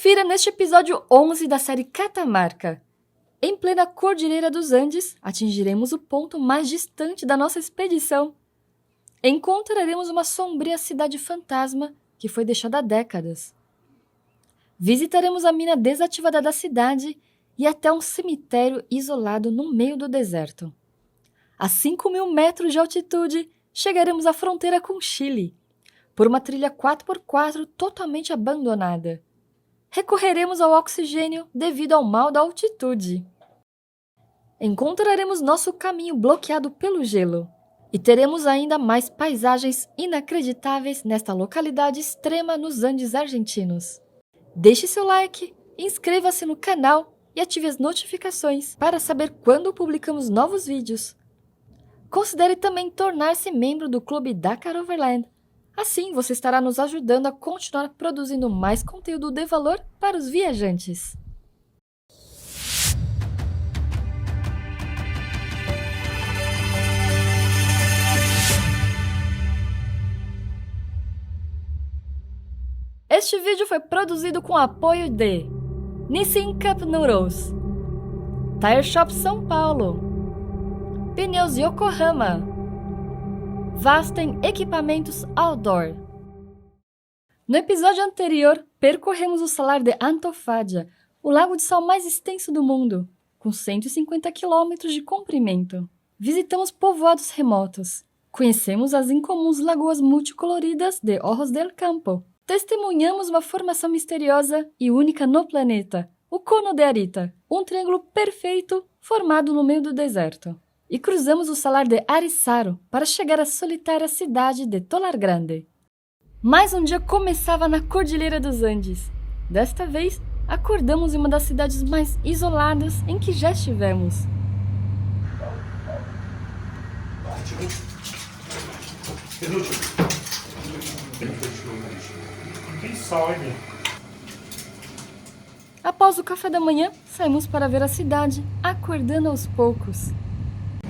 Confira neste episódio 11 da série Catamarca. Em plena Cordilheira dos Andes, atingiremos o ponto mais distante da nossa expedição. Encontraremos uma sombria cidade fantasma que foi deixada há décadas. Visitaremos a mina desativada da cidade e até um cemitério isolado no meio do deserto. A 5.000 metros de altitude, chegaremos à fronteira com o Chile, por uma trilha 4x4 totalmente abandonada. Recorreremos ao oxigênio devido ao mal da altitude. Encontraremos nosso caminho bloqueado pelo gelo. E teremos ainda mais paisagens inacreditáveis nesta localidade extrema nos Andes argentinos. Deixe seu like, inscreva-se no canal e ative as notificações para saber quando publicamos novos vídeos. Considere também tornar-se membro do Clube Dakar Overland. Assim, você estará nos ajudando a continuar produzindo mais conteúdo de valor para os viajantes. Este vídeo foi produzido com apoio de Nissin Cup Noodles, Tire Shop São Paulo, Pneus Yokohama, Vasten Equipamentos Outdoor. No episódio anterior, percorremos o Salar de Antofaggia, o lago de sal mais extenso do mundo, com 150 km de comprimento. Visitamos povoados remotos, conhecemos as incomuns lagoas multicoloridas de Ojos del Campo, testemunhamos uma formação misteriosa e única no planeta, o Cono de Arita, um triângulo perfeito formado no meio do deserto. E cruzamos o Salar de Ariçaro para chegar à solitária cidade de Tolar Grande. Mais um dia começava na Cordilheira dos Andes. Desta vez, acordamos em uma das cidades mais isoladas em que já estivemos. Após o café da manhã, saímos para ver a cidade, acordando aos poucos.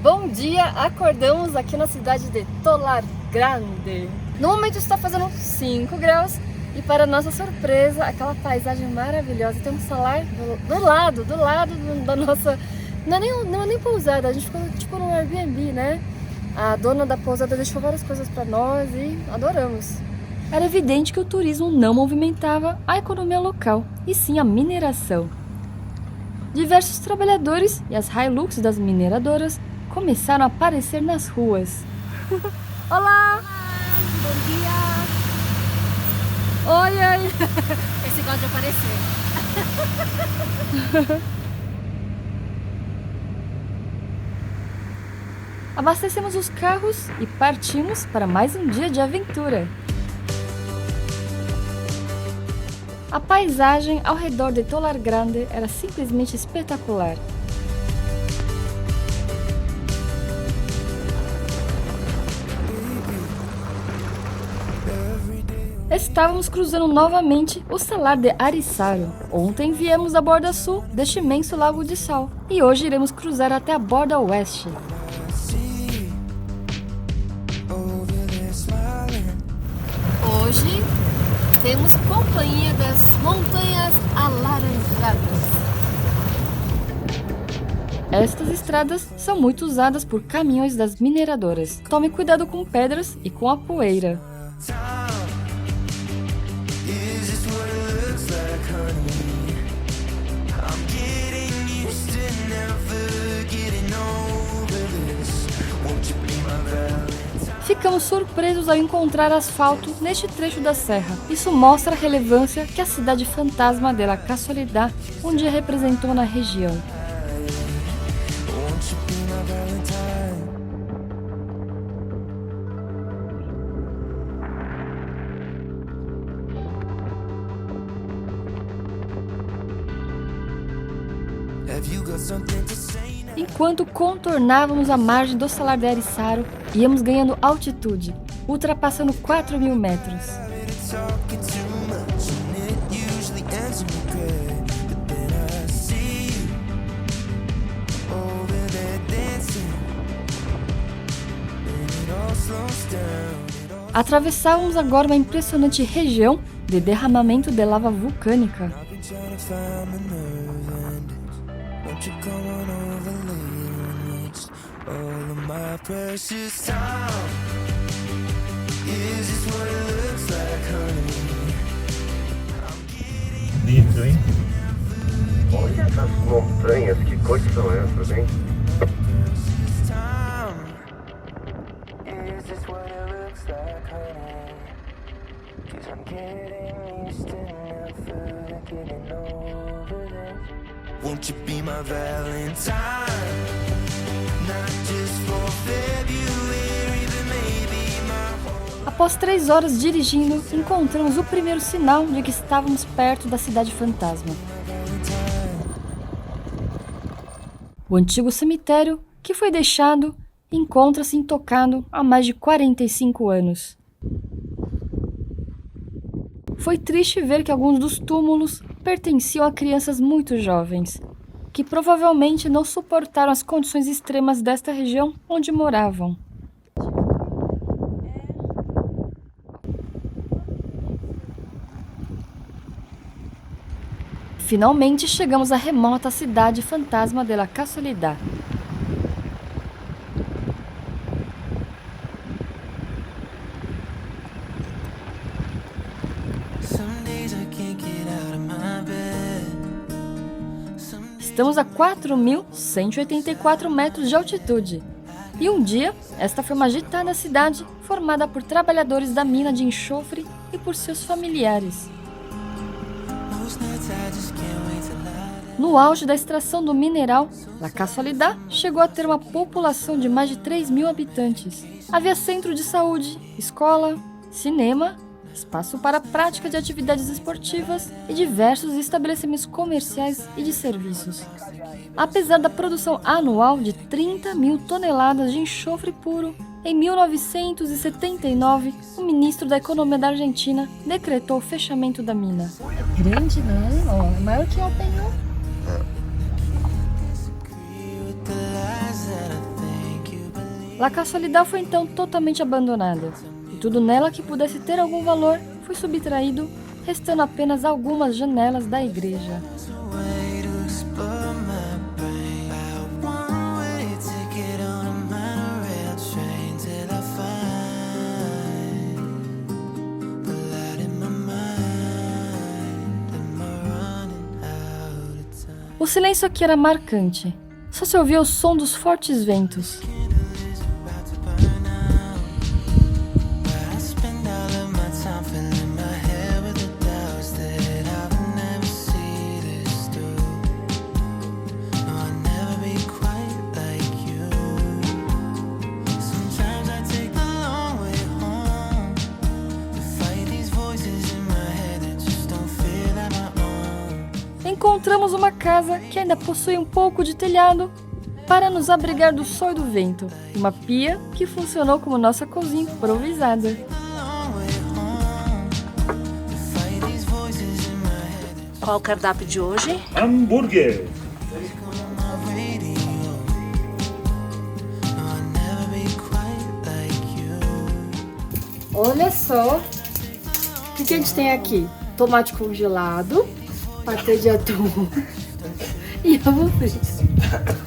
Bom dia, acordamos aqui na cidade de Tolar Grande. No momento está fazendo 5 graus e, para nossa surpresa, aquela paisagem maravilhosa. Tem um salar do lado da nossa... Não é nem pousada, a gente ficou tipo no Airbnb, né? A dona da pousada deixou várias coisas para nós e adoramos. Era evidente que o turismo não movimentava a economia local, e sim a mineração. Diversos trabalhadores e as Hilux das mineradoras começaram a aparecer nas ruas. Olá! Bom dia! Oi! Esse gosta de aparecer. Abastecemos os carros e partimos para mais um dia de aventura. A paisagem ao redor de Tolar Grande era simplesmente espetacular. Estávamos cruzando novamente o Salar de Ariçaro. Ontem viemos da borda sul deste imenso lago de sal e hoje iremos cruzar até a borda oeste. Hoje temos companhia das montanhas alaranjadas. Estas estradas são muito usadas por caminhões das mineradoras. Tome cuidado com pedras e com a poeira. Ficamos surpresos ao encontrar asfalto neste trecho da serra. Isso mostra a relevância que a cidade fantasma de La Casualidad um dia representou na região. Enquanto contornávamos a margem do Salar de Ariçaro, íamos ganhando altitude, ultrapassando 4.000 metros. Atravessávamos agora uma impressionante região de derramamento de lava vulcânica. trying to find the nerve endings. Won't you come on over later and waste all of my precious time? Is this what it looks like, honey? Lindo, hein? Olha essas montanhas, que coisas são essas, hein? Is this what it looks like, honey? 'Cause I'm getting used to never getting over this. Won't you be my Valentine? Not just for February, but maybe my whole... Após 3 horas dirigindo, encontramos o primeiro sinal de que estávamos perto da cidade fantasma. O antigo cemitério, que foi deixado, encontra-se intocado há mais de 45 anos. Foi triste ver que alguns dos túmulos pertenciam a crianças muito jovens, que provavelmente não suportaram as condições extremas desta região onde moravam. Finalmente chegamos à remota cidade fantasma de La Casualidad. Estamos a 4.184 metros de altitude. E um dia, esta foi uma agitada cidade formada por trabalhadores da mina de enxofre e por seus familiares. No auge da extração do mineral, La Casualidad chegou a ter uma população de mais de 3.000 habitantes. Havia centro de saúde, escola, cinema, espaço para a prática de atividades esportivas e diversos estabelecimentos comerciais e de serviços. Apesar da produção anual de 30.000 toneladas de enxofre puro, em 1979, o ministro da Economia da Argentina decretou o fechamento da mina. Grande, né? Ó, é maior que o Penhão. La Casualidad foi então totalmente abandonada, e tudo nela que pudesse ter algum valor foi subtraído, restando apenas algumas janelas da igreja. O silêncio aqui era marcante, só se ouvia o som dos fortes ventos. Encontramos uma casa que ainda possui um pouco de telhado para nos abrigar do sol e do vento, e uma pia que funcionou como nossa cozinha improvisada. Qual o cardápio de hoje? Hambúrguer! Olha só o que a gente tem aqui: tomate congelado, patê de atum e ovo frito.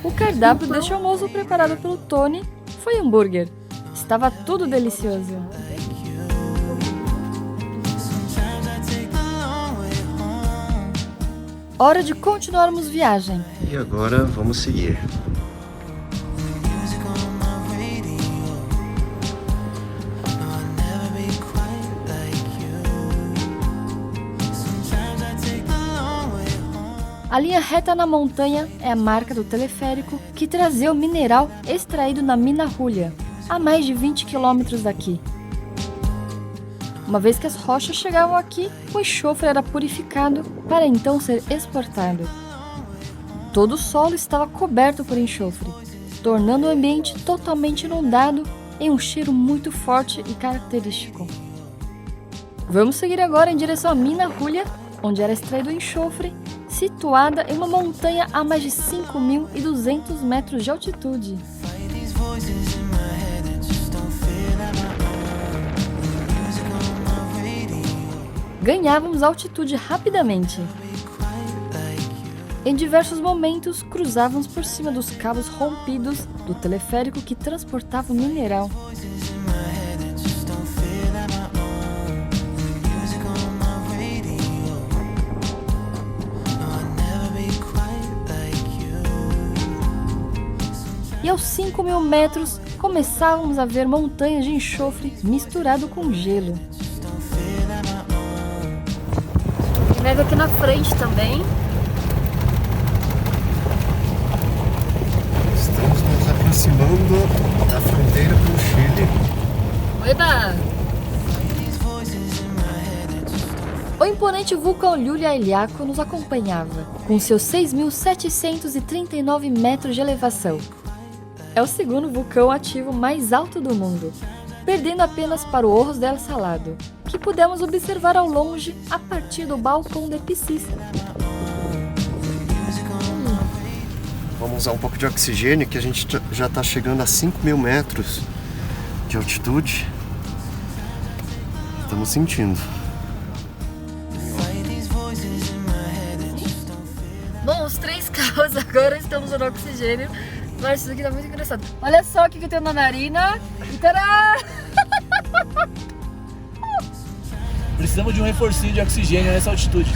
O cardápio deste almoço preparado pelo Tony foi hambúrguer. Estava tudo delicioso. Hora de continuarmos viagem. E agora vamos seguir. A linha reta na montanha é a marca do teleférico que trazia o mineral extraído na mina Julia, a mais de 20 quilômetros daqui. Uma vez que as rochas chegavam aqui, o enxofre era purificado para então ser exportado. Todo o solo estava coberto por enxofre, tornando o ambiente totalmente inundado em um cheiro muito forte e característico. Vamos seguir agora em direção à mina Julia, onde era extraído o enxofre, situada em uma montanha a mais de 5.200 metros de altitude. Ganhávamos altitude rapidamente. Em diversos momentos, cruzávamos por cima dos cabos rompidos do teleférico que transportava o mineral. E aos 5.000 metros, começávamos a ver montanhas de enxofre misturado com gelo. Tem neve aqui na frente também. Estamos nos aproximando da fronteira com o Chile. Oiba! O imponente vulcão Llullaillaco nos acompanhava, com seus 6.739 metros de elevação. É o segundo vulcão ativo mais alto do mundo, perdendo apenas para o Ojos del Salado, que pudemos observar ao longe a partir do balcão de Piscis. Vamos usar um pouco de oxigênio, que a gente já está chegando a 5.000 metros de altitude. Estamos sentindo. Bom, os 3 carros agora estamos no oxigênio. Mas isso aqui tá muito engraçado. Olha só o que eu tenho na narina. E tará! Precisamos de um reforcinho de oxigênio nessa altitude.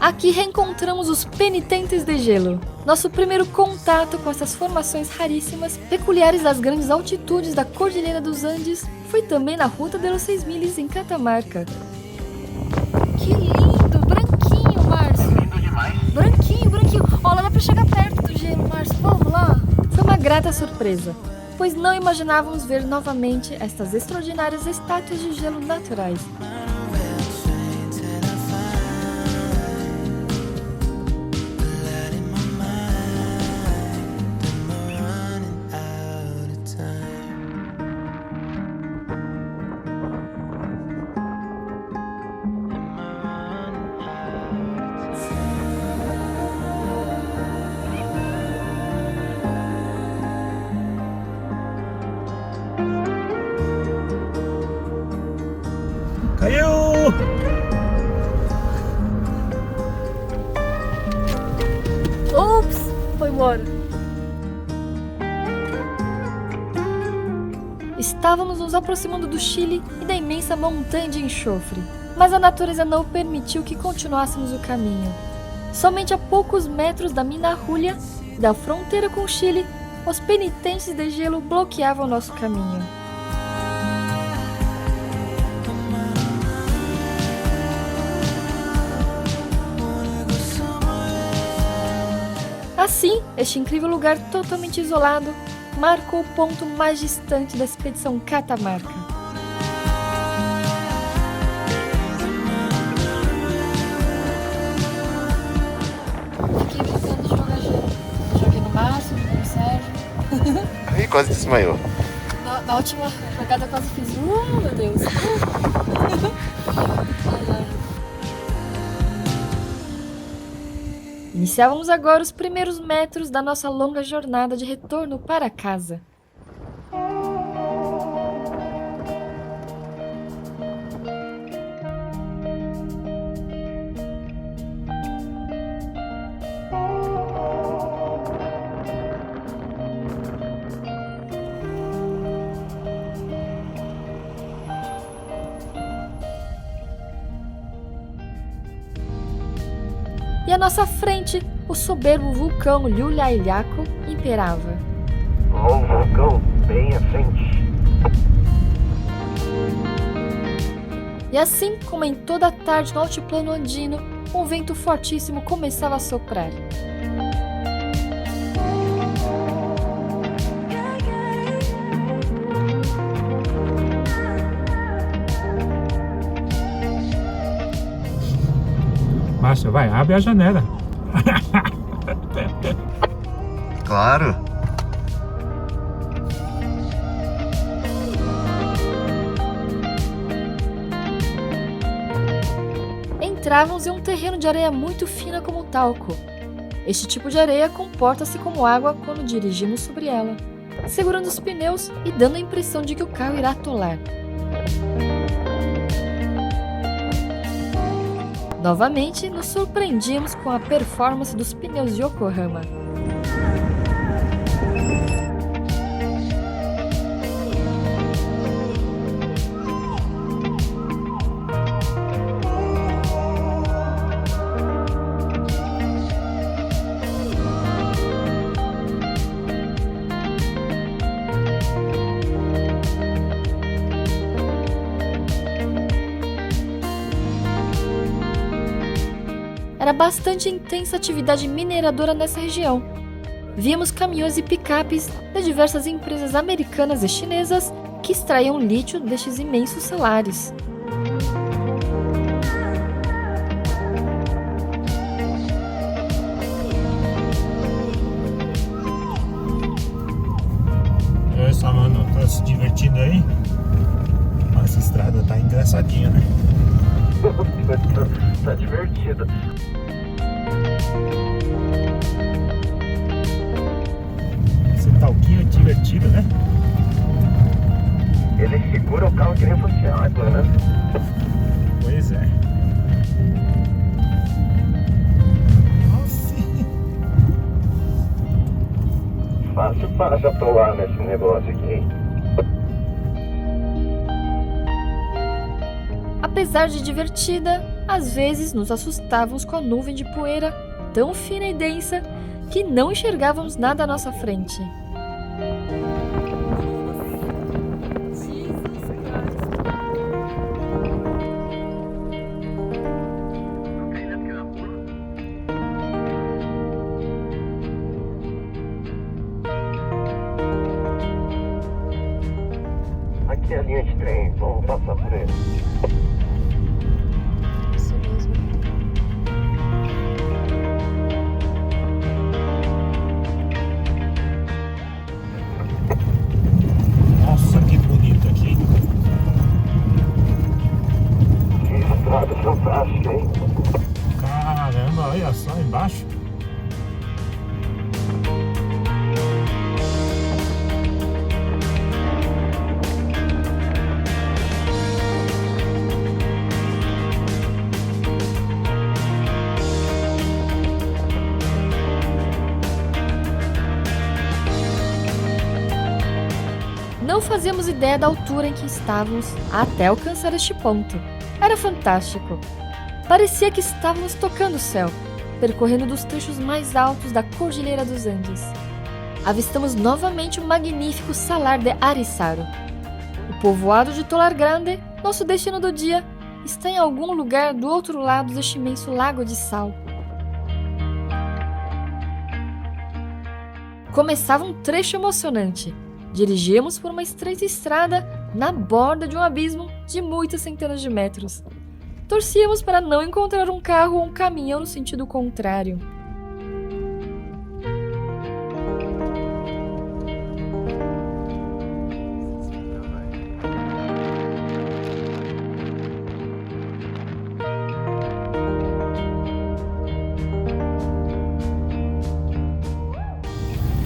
Aqui reencontramos os penitentes de gelo. Nosso primeiro contato com essas formações raríssimas, peculiares das grandes altitudes da Cordilheira dos Andes, foi também na Ruta de los 6.000 em Catamarca. Que lindo! Branquinho, Márcio! Lindo demais. Branquinho, branquinho! Olha, dá pra chegar perto do gelo, Márcio. Vamos lá! Foi uma grata surpresa, pois não imaginávamos ver novamente estas extraordinárias estátuas de gelo naturais. Caiu! Ops! Foi embora. Estávamos nos aproximando do Chile e da imensa montanha de enxofre, mas a natureza não permitiu que continuássemos o caminho. Somente a poucos metros da Mina Julia, da fronteira com o Chile, os penitentes de gelo bloqueavam nosso caminho. Assim, este incrível lugar totalmente isolado marcou o ponto mais distante da expedição Catamarca. Fiquei brincando de jogar gelo. Joguei no Márcio, no Sérgio. Aí quase desmaiou. Na última jogada eu quase fiz. Meu Deus! Iniciávamos agora os primeiros metros da nossa longa jornada de retorno para casa. E à nossa frente, o soberbo vulcão Llullaillaco imperava. Ó, um vulcão bem à frente. E assim como em toda a tarde no altiplano andino, um vento fortíssimo começava a soprar. Márcio, vai, abre a janela. Claro. entrávamos em um terreno de areia muito fina como talco. Este tipo de areia comporta-se como água quando dirigimos sobre ela, segurando os pneus e dando a impressão de que o carro irá atolar. Novamente, nos surpreendíamos com a performance dos pneus Yokohama. Era bastante intensa a atividade mineradora nessa região. Víamos caminhões e picapes de diversas empresas americanas e chinesas que extraíam lítio destes imensos salares. Essa mano tá se divertindo aí? Essa estrada tá engraçadinha, né? Tá divertido. Esse talquinho é divertido, né? Ele segura o carro que nem fosse água, né? Pois é. Nossa. Fácil para atolar nesse negócio aqui. Apesar de divertida, às vezes nos assustávamos com a nuvem de poeira tão fina e densa que não enxergávamos nada à nossa frente. Aqui é a linha de trem, vamos passar por ele. Isso mesmo. Nossa, que bonito aqui. Que estrada fantástica, hein? Caramba, olha só embaixo. Não fazíamos ideia da altura em que estávamos até alcançar este ponto. Era fantástico. Parecia que estávamos tocando o céu, percorrendo dos trechos mais altos da Cordilheira dos Andes. Avistamos novamente o magnífico Salar de Arisaru. O povoado de Tolar Grande, nosso destino do dia, está em algum lugar do outro lado deste imenso lago de sal. Começava um trecho emocionante. Dirigíamos por uma estreita estrada na borda de um abismo de muitas centenas de metros. Torcíamos para não encontrar um carro ou um caminhão no sentido contrário.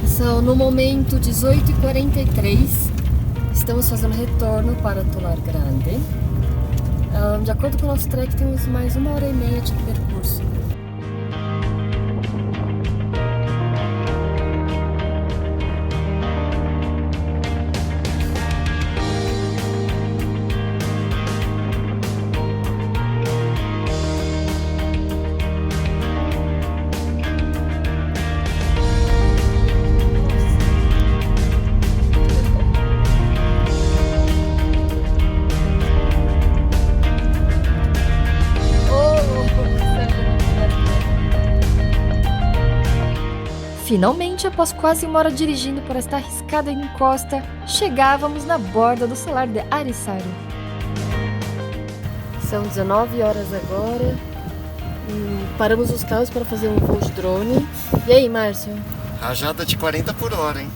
São no momento 18h43, estamos fazendo retorno para Tolar Grande. De acordo com o nosso trek, temos mais 1h30 de percurso. Finalmente, após quase 1 hora dirigindo por esta arriscada encosta, chegávamos na borda do Salar de Arisaru. São 19 horas agora. Paramos os carros para fazer um voo de drone. E aí, Márcio? Rajada de 40 por hora, hein?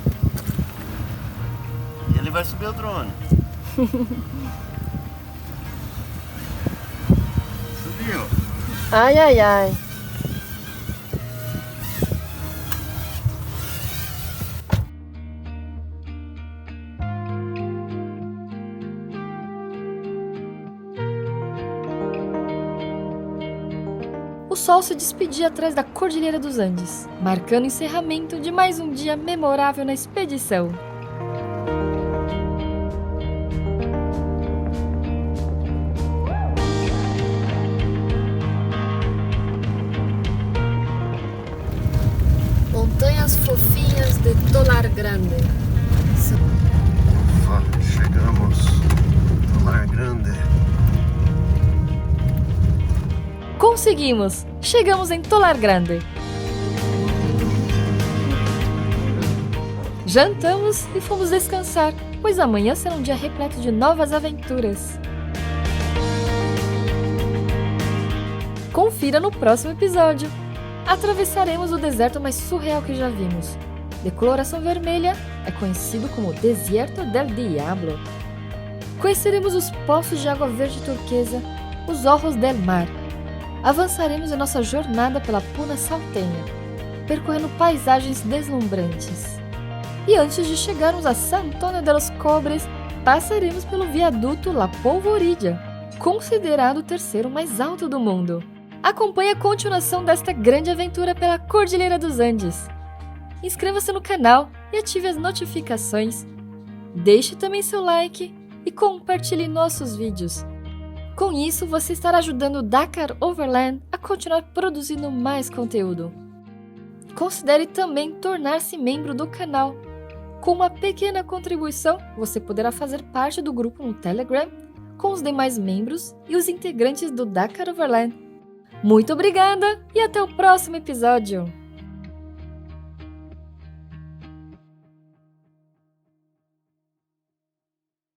E ele vai subir o drone. Subiu. Ai, ai, ai. O sol se despedia atrás da Cordilheira dos Andes, marcando o encerramento de mais um dia memorável na expedição. Montanhas fofinhas de Tolar Grande. Ufa, chegamos. Tolar Grande. Conseguimos! Chegamos em Tolar Grande. Jantamos e fomos descansar, pois amanhã será um dia repleto de novas aventuras. Confira no próximo episódio. Atravessaremos o deserto mais surreal que já vimos. De coloração vermelha, é conhecido como Desierto del Diablo. Conheceremos os poços de água verde turquesa, os Ojos del Mar. Avançaremos em nossa jornada pela Puna Salteña, percorrendo paisagens deslumbrantes. E antes de chegarmos a San Antonio de los Cobres, passaremos pelo viaduto La Polvorilla, considerado o terceiro mais alto do mundo. Acompanhe a continuação desta grande aventura pela Cordilheira dos Andes. Inscreva-se no canal e ative as notificações. Deixe também seu like e compartilhe nossos vídeos. Com isso, você estará ajudando o Dakar Overland a continuar produzindo mais conteúdo. Considere também tornar-se membro do canal. Com uma pequena contribuição, você poderá fazer parte do grupo no Telegram com os demais membros e os integrantes do Dakar Overland. Muito obrigada e até o próximo episódio!